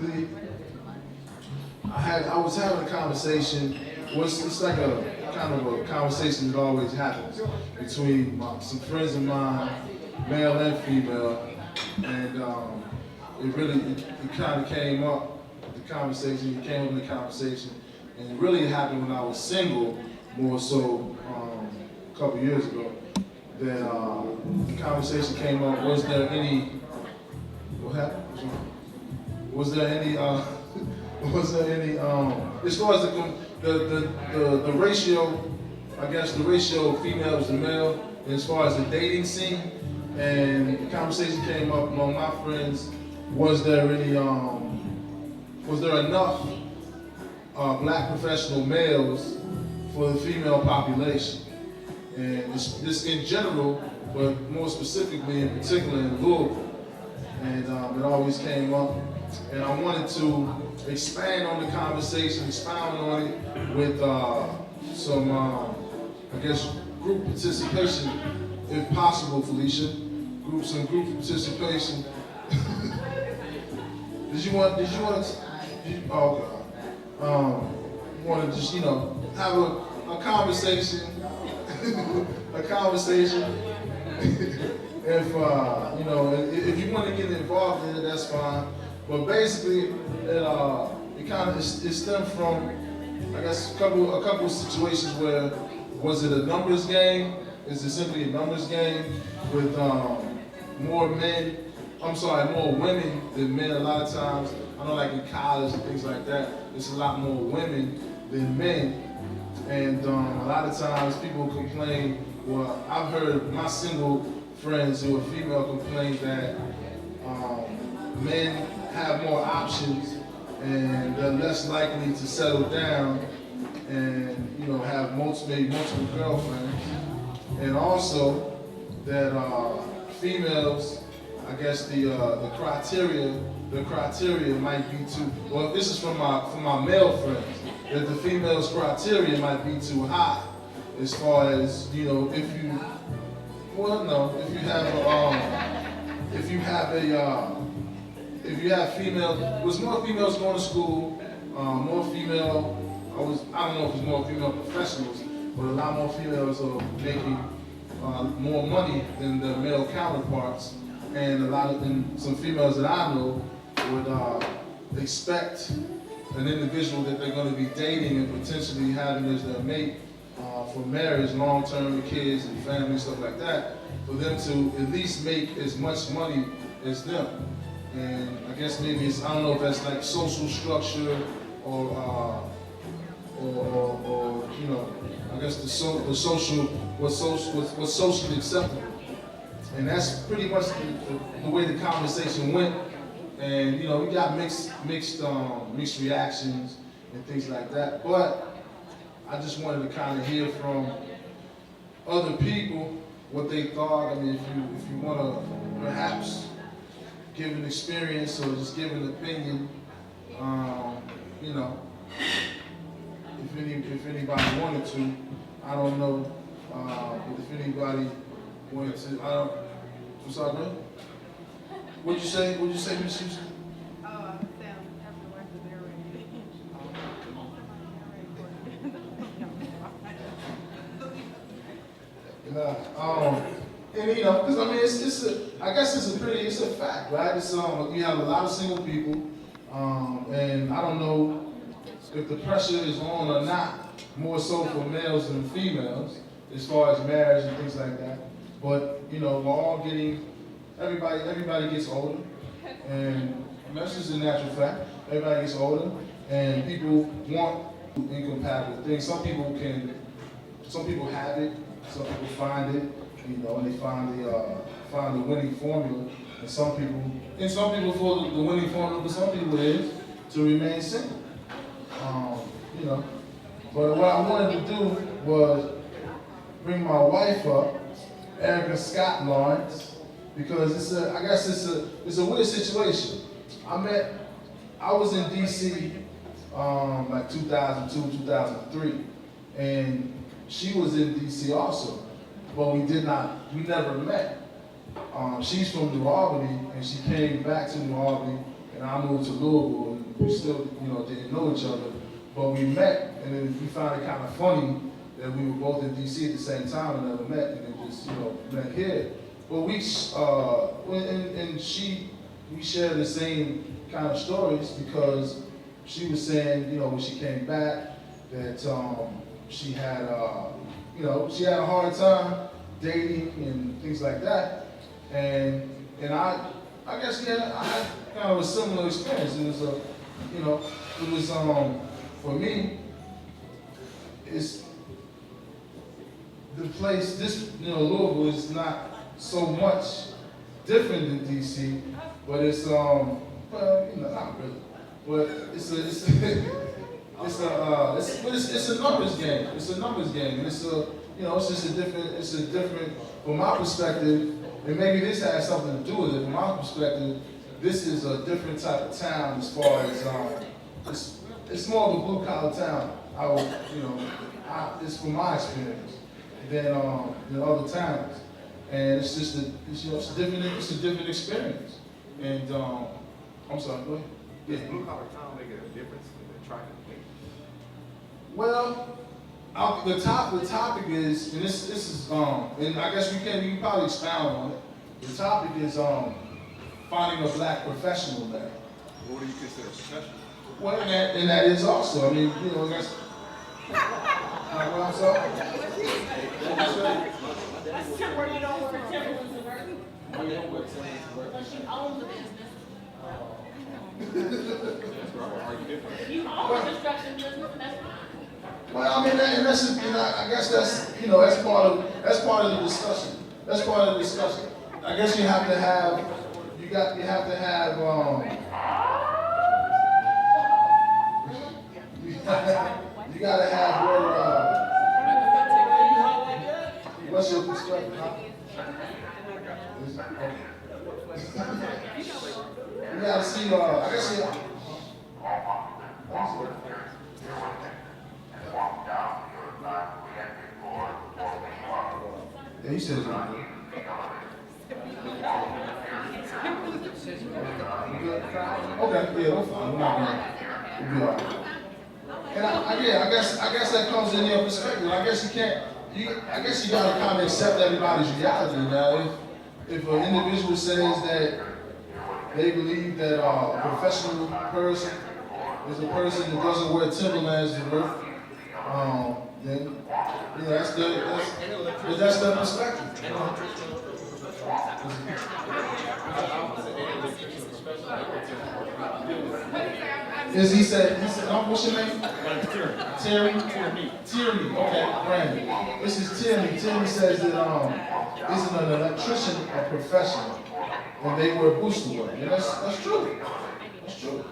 Basically, I was having a conversation. It's like a kind of a conversation that always happens between some friends of mine, male and female, and it kind of came up. The conversation, it came up in the conversation, and it really happened when I was single, more so a couple years ago. That the conversation came up. Was there any? What happened? Was there any? Was there any? As far as the ratio, I guess the ratio of females to male, as far as the dating scene, and the conversation came up among my friends. Was there any? Was there enough black professional males for the female population? And this in general, but more specifically in particular in Louisville. And it always came up. And I wanted to expand on the conversation, expound on it with some, I guess, group participation, if possible, Felicia. Some group participation. Oh God. Want to just, have a conversation, a conversation. If if you want to get involved in it, that's fine. But basically, it stemmed from, I guess, a couple of situations where was it a numbers game? Is it simply a numbers game with more women than men a lot of times? I know, like in college and things like that, it's a lot more women than men. And a lot of times people complain, well, I've heard my single friends who are female complain that men have more options and they're less likely to settle down and have maybe multiple girlfriends. And also that females, I guess the criteria might be too. Well, this is from my male friends, that the females' criteria might be too high, as far as if you have female, was more females going to school, more female. I don't know if it's more female professionals, but a lot more females are making more money than their male counterparts. And some females that I know would expect an individual that they're going to be dating and potentially having as their mate for marriage, long-term with kids and family, stuff like that, for them to at least make as much money as them. And I guess maybe I don't know if that's like social structure or I guess what's socially acceptable. And that's pretty much the way the conversation went. And we got mixed reactions and things like that. But I just wanted to kind of hear from other people what they thought. I mean, if you want to perhaps give an experience or just give an opinion, if anybody wanted to, I don't know. But if anybody wanted to, I'm sorry, man. What'd you say, Miss Houston? Sam, have to work the narrator. And because I mean, I guess it's a fact, right? You have a lot of single people, and I don't know if the pressure is on or not, more so for males than females, as far as marriage and things like that. But we're all everybody gets older, and that's just a natural fact. Everybody gets older, and people want incompatible things. Some people have it, some people find it, and they find the winning formula. And some people for the winning formula for some people is to remain single. But what I wanted to do was bring my wife up, Erica Scott Lawrence, because I guess it's a weird situation. I was in DC like 2002, 2003, and she was in DC also, but we never met. She's from New Albany, and she came back to New Albany, and I moved to Louisville, and we still, didn't know each other, but we met, and then we found it kind of funny that we were both in DC at the same time and never met, and then just, met here. But we share the same kind of stories because she was saying, when she came back, that she had, she had a hard time dating and things like that, and I guess I had kind of a similar experience. It was for me, it's the place. Louisville is not so much different than DC, but it's not really. But it's a numbers game. It's a numbers game. And it's a different. From my perspective, and maybe this has something to do with it. From my perspective, this is a different type of town as far as it's more of a blue collar town. It's from my experience than other towns, and it's just it's a different experience. And I'm sorry, go ahead. Does blue collar town make a difference in attracting people? Well, the topic is, and this is and I guess we can probably expound on it. The topic is finding a black professional there. What do you consider professional? Well, and that is also. I mean, that's. Well, I'm sorry. That's where you don't wear Timberlands to work. Unless you own the business. If you own the construction business, that's fine. Well, I mean, and I guess that's part of the discussion. That's part of the discussion. I guess you have to have you gotta have where what's your perspective? Huh? You gotta see. I guess yeah, he says right. Okay, yeah, we're fine. We're not gonna. We'll be all right. And I guess that comes in your perspective. I guess you can't. I guess you gotta kind of accept everybody's reality. Now, if an individual says that they believe that a professional person is a person that doesn't wear Timberlands to work, then that's their perspective. He said, what's your name? Terry. Tierney. Okay, Brandon. This is Tierney. Tierney says that isn't an electrician a professional, and they wear booster wear. And that's true. That's true.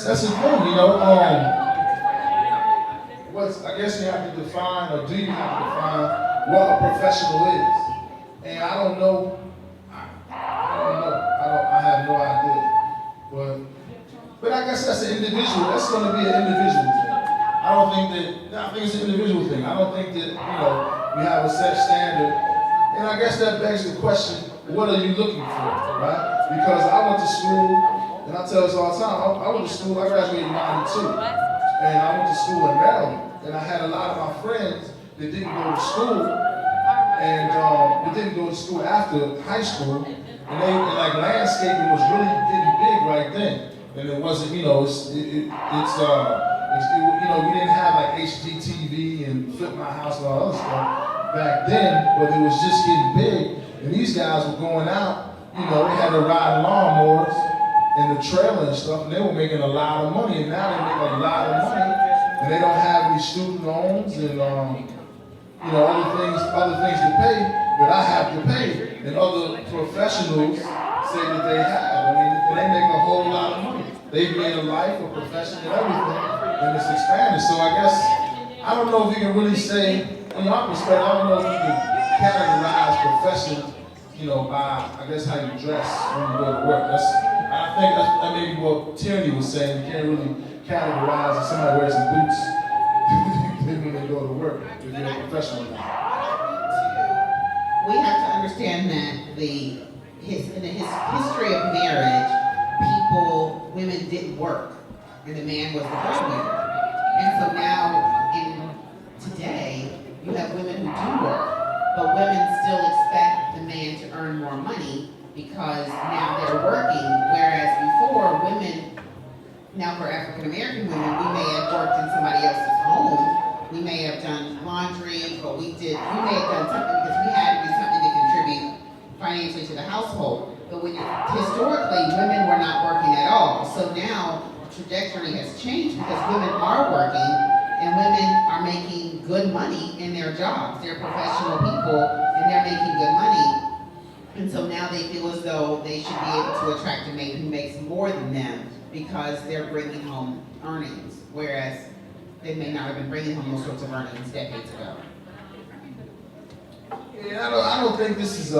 That's important, I guess you have to define, or do you have to define what a professional is? And I don't know. I have no idea. But I guess that's an individual. That's going to be an individual thing. I think it's an individual thing. I don't think that we have a set standard. And I guess that begs the question: what are you looking for, right? Because I went to school. And I tell this all the time, I went to school, I graduated in '92, and I went to school in Maryland, and I had a lot of my friends that didn't go to school, and they didn't go to school after high school, and like landscaping was really getting big right then, and it wasn't, we didn't have like HGTV and Flip My House and all that other stuff back then, but it was just getting big, and these guys were going out, they had to ride lawnmowers in the trailer and stuff, and they were making a lot of money, and now they make a lot of money, and they don't have any student loans and other things to pay that I have to pay, and other professionals say that they have. I mean, they make a whole lot of money. They've made a life, a profession, and everything, and it's expanded. So I guess, I don't know if you can really say, in my perspective, I don't know if you can categorize profession, you know, by, I guess, how you dress when you go to work. I think that may be what Tierney was saying. You can't really categorize if somebody wears some boots when they go to work, if you're a professional now. We have to understand that in the history of marriage, women didn't work, and the man was the breadwinner. And so now, today, you have women who do work, but women still expect the man to earn more money because now they're working, whereas before, women, now for African American women, we may have worked in somebody else's home, we may have done laundry, but we may have done something because we had to do something to contribute financially to the household. But historically, women were not working at all. So now, the trajectory has changed because women are working and women are making good money in their jobs. They're professional people and they're making good money. And so now they feel as though they should be able to attract a mate who makes more than them because they're bringing home earnings, whereas they may not have been bringing home those sorts of earnings decades ago. Yeah, I don't think this is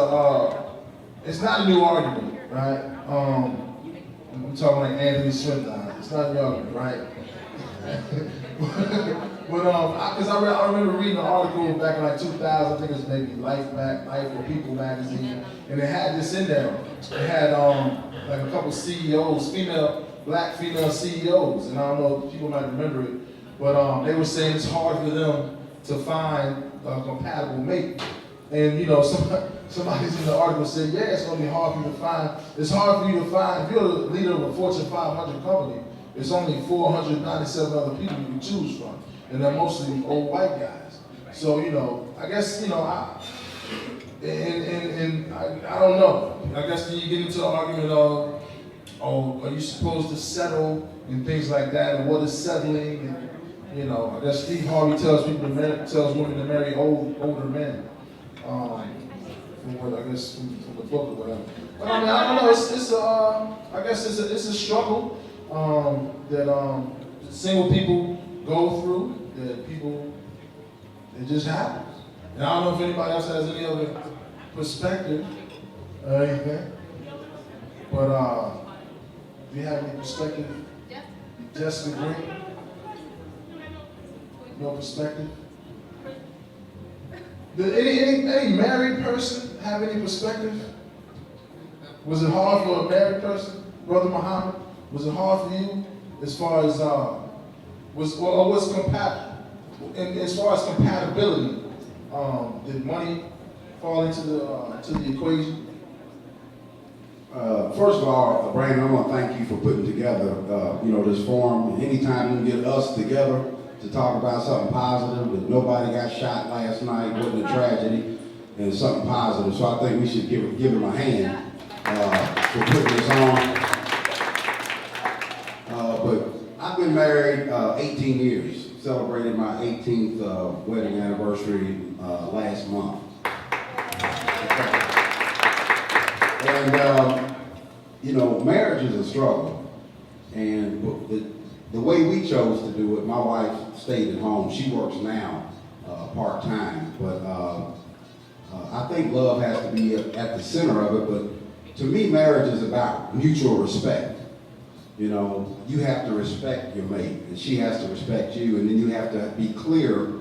it's not a new argument, right? I'm talking like Anthony Smith now. It's not a new argument, right? But because I remember reading an article back in like 2000, I think it was maybe Life or People magazine, and it had this in there. It had like a couple CEOs, black female CEOs, and I don't know if people might remember it, but they were saying it's hard for them to find a compatible mate. And you know, somebody's in the article said, yeah, it's gonna be hard for you to find. It's hard for you to find, if you're the leader of a Fortune 500 company, it's only 497 other people you can choose from. And they're mostly old white guys. So, you know, I guess, you know, I don't know. I guess then you get into an argument of, oh, are you supposed to settle and things like that, and what is settling? And, you know, I guess Steve Harvey tells women to marry older men. From what I guess from the book or whatever. But I mean, I don't know. I guess it's a struggle that single people go through. That people, it just happens. And I don't know if anybody else has any other perspective or anything. But do you have any perspective? Jessica Green? No perspective? Did any married person have any perspective? Was it hard for a married person, Brother Muhammad? Was it hard for you as far as what's compatible? And as far as compatibility, did money fall into the equation? First of all, Brandon, I want to thank you for putting together, this forum. Anytime we get us together to talk about something positive, that nobody got shot last night, wasn't a tragedy, and something positive. So I think we should give him a hand for putting this on. But I've been married 18 years, celebrated my 18th wedding anniversary last month. And, marriage is a struggle. And the way we chose to do it, my wife stayed at home. She works now part-time. But I think love has to be at the center of it. But to me, marriage is about mutual respect. You know, you have to respect your mate, and she has to respect you. And then you have to be clear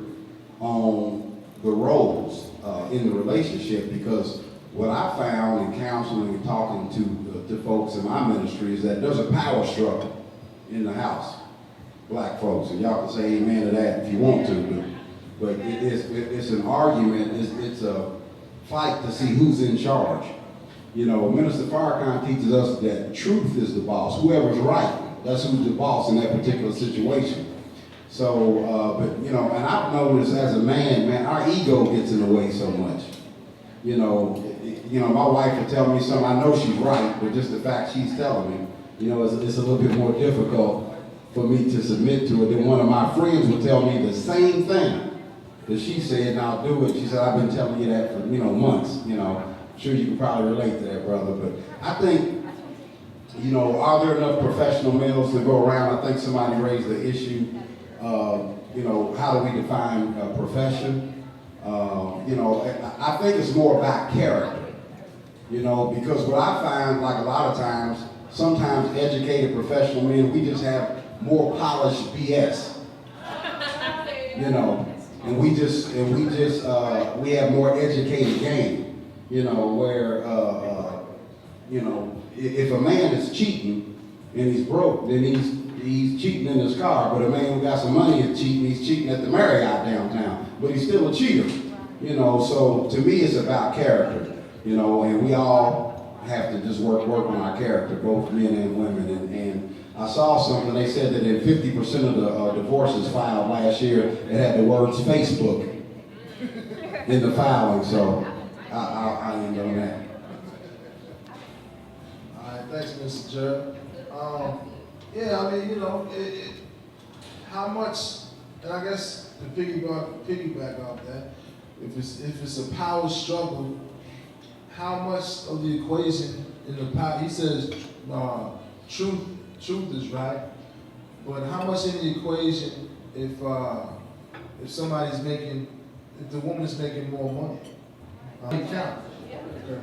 on the roles in the relationship, because what I found in counseling and talking to folks in my ministry is that there's a power struggle in the house, black folks, and y'all can say amen to that if you want to, but it's an argument, it's a fight to see who's in charge. You know, Minister Farrakhan teaches us that truth is the boss. Whoever's right, that's who's the boss in that particular situation. So, and I've noticed as a man, our ego gets in the way so much. You know, my wife will tell me something, I know she's right, but just the fact she's telling me, it's a little bit more difficult for me to submit to it. Then one of my friends will tell me the same thing that she said, and I'll do it. She said, I've been telling you that for, months, sure you can probably relate to that, brother. But I think, you know, are there enough professional males to go around? I think somebody raised the issue, you know, how do we define a profession? You know, I think it's more about character, you know, because what I find, like a lot of times, sometimes educated professional men, we just have more polished BS, you know, and we have more educated game, you know, where, you know, if a man is cheating and he's broke, then he's cheating in his car, but a man who got some money is cheating, he's cheating at the Marriott downtown, but he's still a cheater, you know, so to me it's about character, you know, and we all have to just work on our character, both men and women, and I saw something, they said that in 50% of the divorces filed last year, it had the words Facebook in the filing, so I end on that. All right, thanks, Mr. Gerald. Yeah, I mean, you know, how much, and I guess to piggyback off that, if it's a power struggle, how much of the equation in the power? He says truth is right, but how much in the equation if somebody's making, if the woman's making more money? It counts. Okay.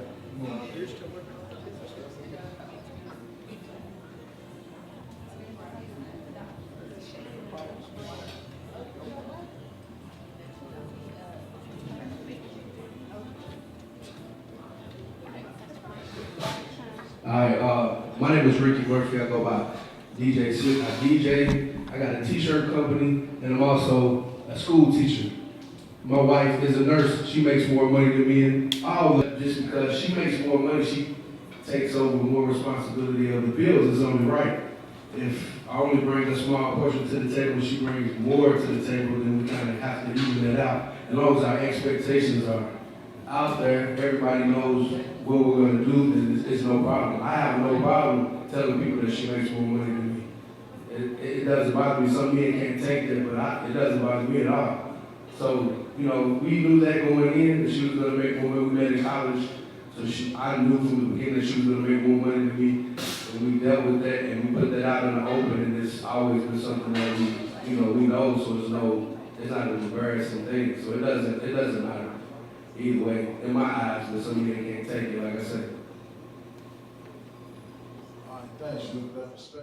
Hi, my name is Ricky Murphy. I go by DJ Slick. I DJ. I got a t-shirt company, and I'm also a school teacher. My wife is a nurse. She makes more money than me, and all that. Just because she makes more money, she takes over more responsibility of the bills. It's only right. If I only bring a small portion to the table, she brings more to the table, then we kind of have to even that out. As long as our expectations are out there, everybody knows what we're going to do, then it's no problem. I have no problem telling people that she makes more money than me. It doesn't bother me. Some men can't take that, but it doesn't bother me at all. So, you know, we knew that going in, that she was going to make more money. We met in college, so I knew from the beginning that she was going to make more money than me. And we dealt with that, and we put that out in the open, and it's always been something that we know, so it's not an embarrassing thing. So it doesn't matter either way, in my eyes, but some men can't take it, like I said. All right, thanks, Luke. Respect.